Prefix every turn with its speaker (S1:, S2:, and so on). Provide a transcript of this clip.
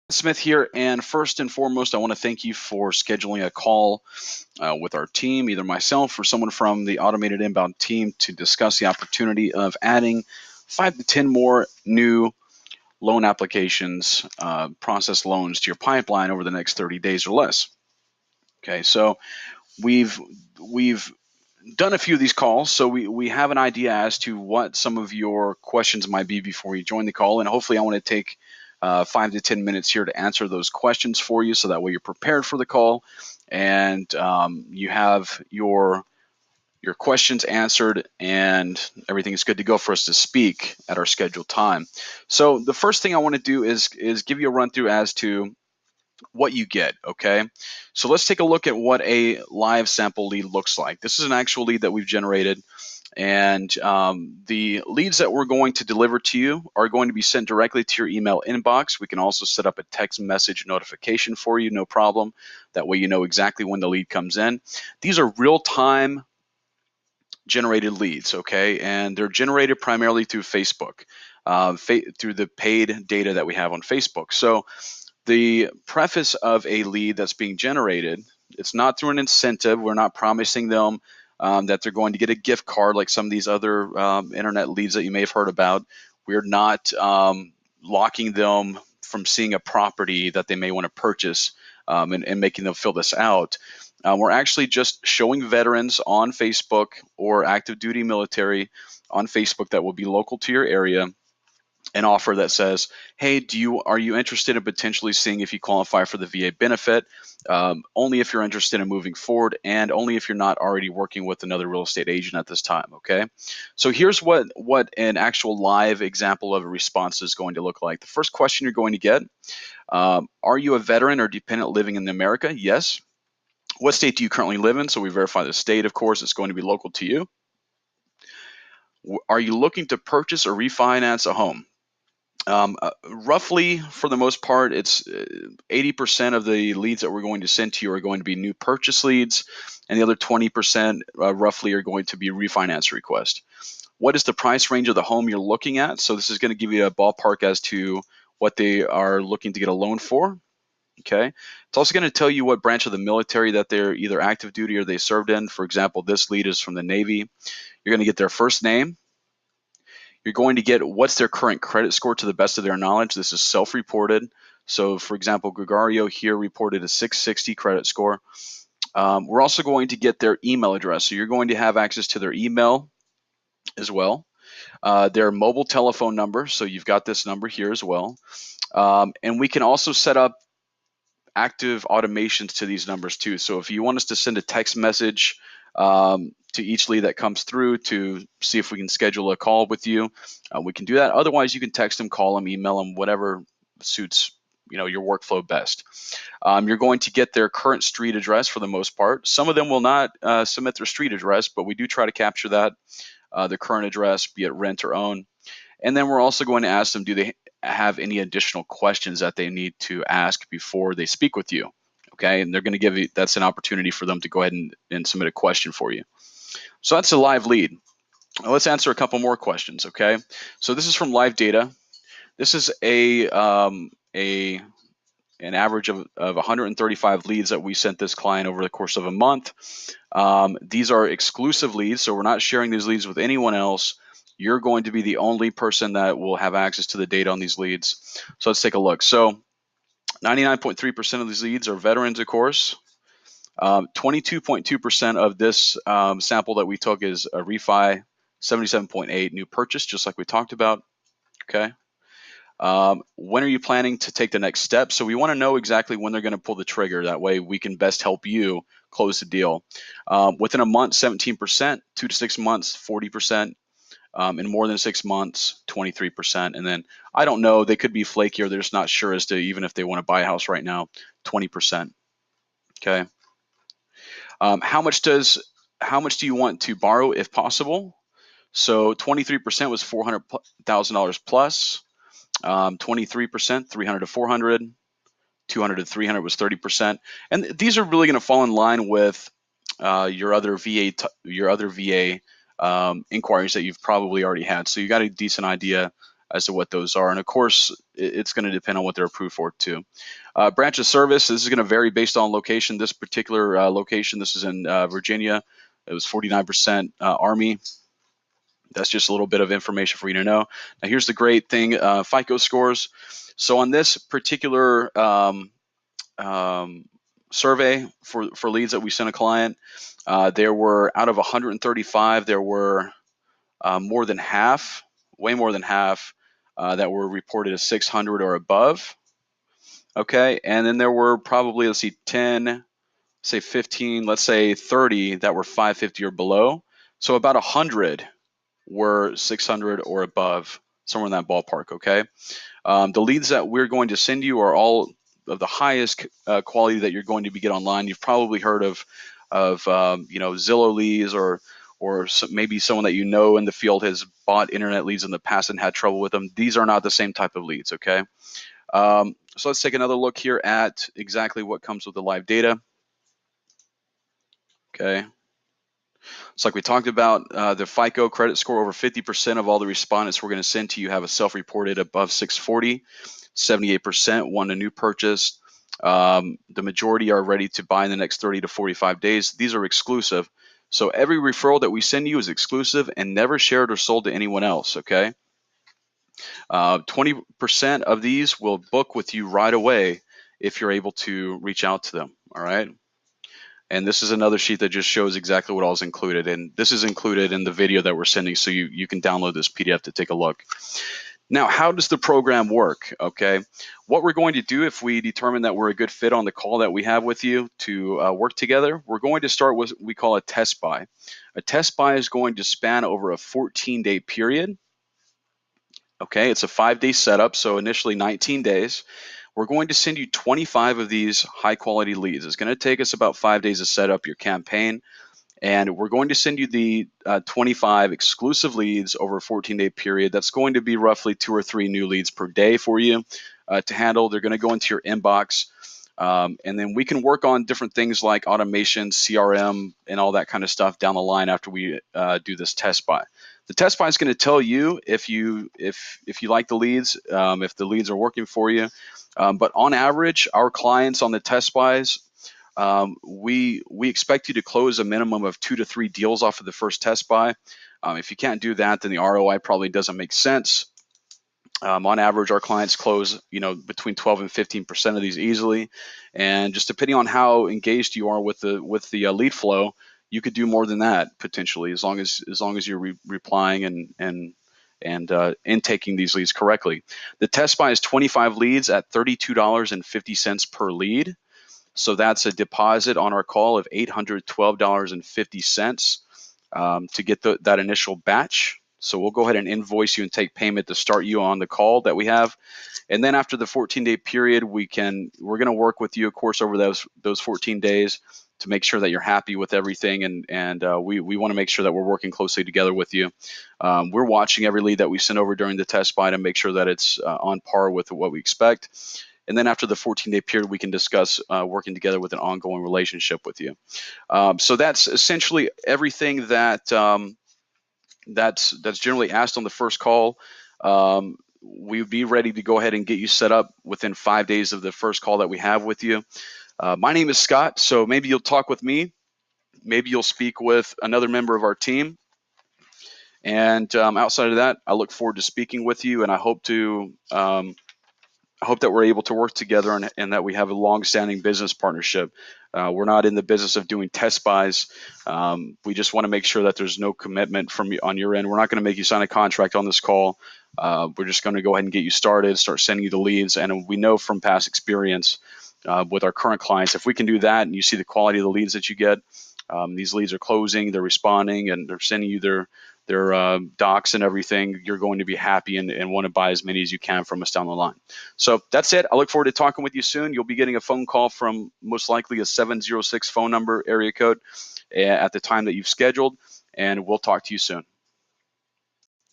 S1: Smith here, and first and foremost, I want to thank you for scheduling a call with our team, either myself or someone from the automated inbound team, to discuss the opportunity of adding 5 to 10 more new loan applications, process loans to your pipeline over the next 30 days or less. Okay, so we've we've done a few of these calls, so we have an idea as to what some of your questions might be before you join the call, and hopefully I want to take 5 to 10 minutes here to answer those questions for you, so that way you're prepared for the call and you have your questions answered and everything is good to go for us to speak at our scheduled time. So the first thing I want to do is give you a run through as to what you get, okay? So let's take a look at what a live sample lead looks like. This is an actual lead that we've generated, and the leads that we're going to deliver to you are going to be sent directly to your email inbox. We can also set up a text message notification for you, no problem. That way you know exactly when the lead comes in. These are real-time generated leads, okay? And they're generated primarily through Facebook, through the paid data that we have on Facebook. So the preface of a lead that's being generated, it's not through an incentive. We're not promising them that they're going to get a gift card like some of these other internet leads that you may have heard about. We're not locking them from seeing a property that they may want to purchase and making them fill this out. We're actually just showing veterans on Facebook or active duty military on Facebook that will be local to your area an offer that says, hey, are you interested in potentially seeing if you qualify for the VA benefit? Only if you're interested in moving forward, and only if you're not already working with another real estate agent at this time, okay? So here's what an actual live example of a response is going to look like. The first question you're going to get, are you a veteran or dependent living in America? Yes. What state do you currently live in? So we verify the state, of course. It's going to be local to you. Are you looking to purchase or refinance a home? Roughly, for the most part, it's 80% of the leads that we're going to send to you are going to be new purchase leads, and the other 20% roughly are going to be refinance requests. What is the price range of the home you're looking at? So this is going to give you a ballpark as to what they are looking to get a loan for. Okay. It's also going to tell you what branch of the military that they're either active duty or they served in. For example, this lead is from the Navy. You're going to get their first name. You're going to get what's their current credit score to the best of their knowledge. This is self-reported. So, for example, Gregario here reported a 660 credit score. We're also going to get their email address. So you're going to have access to their email as well. Their mobile telephone number. So you've got this number here as well. And we can also set up active automations to these numbers too. So if you want us to send a text message to each lead that comes through to see if we can schedule a call with you, we can do that. Otherwise, you can text them, call them, email them, whatever suits your workflow best. You're going to get their current street address for the most part. Some of them will not submit their street address, but we do try to capture that, the current address, be it rent or own. And then we're also going to ask them, do they have any additional questions that they need to ask before they speak with you? Okay, and they're going to give you, that's an opportunity for them to go ahead and submit a question for you. So that's a live lead. Now let's answer a couple more questions, okay? So this is from live data. This is an average of 135 leads that we sent this client over the course of a month. These are exclusive leads, so we're not sharing these leads with anyone else. You're going to be the only person that will have access to the data on these leads. So let's take a look. So 99.3% of these leads are veterans, of course. 22.2% of this sample that we took is a refi, 77.8 new purchase, just like we talked about. Okay. When are you planning to take the next step? So we want to know exactly when they're going to pull the trigger. That way we can best help you close the deal. Within a month, 17%, 2 to 6 months, 40%, in more than 6 months, 23%. And then I don't know, they could be flaky or they're just not sure as to even if they want to buy a house right now, 20%. Okay. How much do you want to borrow if possible? So 23% was $400,000 plus. 23%, 300 to 400, 200 to 300 was 30%, and these are really going to fall in line with your other VA inquiries that you've probably already had. So you got a decent idea as to what those are, and of course, it's going to depend on what they're approved for too. Branch of service, this is going to vary based on location. This particular location, this is in Virginia. It was 49% Army. That's just a little bit of information for you to know. Now, here's the great thing, FICO scores. So on this particular survey for leads that we sent a client, there were, out of 135, there were more than half, way more than half, that were reported as 600 or above. Okay, and then there were probably, let's see, 10, say 15, let's say 30 that were 550 or below. So about 100 were 600 or above, somewhere in that ballpark. Okay, the leads that we're going to send you are all of the highest quality that you're going to get online. You've probably heard of Zillow leads, or maybe someone that you know in the field has bought internet leads in the past and had trouble with them. These are not the same type of leads. Okay, so let's take another look here at exactly what comes with the live data. Okay. So like we talked about, the FICO credit score, over 50% of all the respondents we're going to send to you have a self-reported above 640. 78% want a new purchase. The majority are ready to buy in the next 30 to 45 days. These are exclusive. So every referral that we send you is exclusive and never shared or sold to anyone else, okay? 20% of these will book with you right away if you're able to reach out to them, all right? And this is another sheet that just shows exactly what all is included. And this is included in the video that we're sending, so you can download this PDF to take a look. Now, how does the program work? Okay, what we're going to do if we determine that we're a good fit on the call that we have with you to work together, we're going to start with what we call a test buy. A test buy is going to span over a 14-day period. Okay, it's a 5-day setup, so initially 19 days. We're going to send you 25 of these high-quality leads. It's going to take us about 5 days to set up your campaign. And we're going to send you the 25 exclusive leads over a 14-day period. That's going to be roughly 2 or 3 new leads per day for you to handle. They're going to go into your inbox. And then we can work on different things like automation, CRM, and all that kind of stuff down the line after we do this test buy. The test buy is going to tell you if you like the leads, if the leads are working for you. But on average, our clients on the test buys, we expect you to close a minimum of 2 to 3 deals off of the first test buy. If you can't do that, then the ROI probably doesn't make sense. On average, our clients close, between 12 and 15% of these easily, and just depending on how engaged you are with the lead flow, you could do more than that potentially, as long as you're replying and intaking these leads correctly. The test buy is 25 leads at $32.50 per lead. So that's a deposit on our call of $812.50 to get that initial batch. So we'll go ahead and invoice you and take payment to start you on the call that we have. And then after the 14-day period, we're going to work with you, of course, over those 14 days to make sure that you're happy with everything. And we want to make sure that we're working closely together with you. We're watching every lead that we send over during the test buy to make sure that it's on par with what we expect. And then after the 14-day period, we can discuss working together with an ongoing relationship with you. So that's essentially everything that's generally asked on the first call. We'd be ready to go ahead and get you set up within 5 days of the first call that we have with you. My name is Scott, so maybe you'll talk with me. Maybe you'll speak with another member of our team. And outside of that, I look forward to speaking with you, and I hope that we're able to work together and that we have a long-standing business partnership. We're not in the business of doing test buys. We just want to make sure that there's no commitment on your end. We're not going to make you sign a contract on this call. We're just going to go ahead and get you started, start sending you the leads. And we know from past experience with our current clients, if we can do that and you see the quality of the leads that you get, these leads are closing, they're responding, and they're sending you their docs and everything, you're going to be happy and want to buy as many as you can from us down the line. So that's it. I look forward to talking with you soon. You'll be getting a phone call from most likely a 706 phone number area code at the time that you've scheduled, and we'll talk to you soon.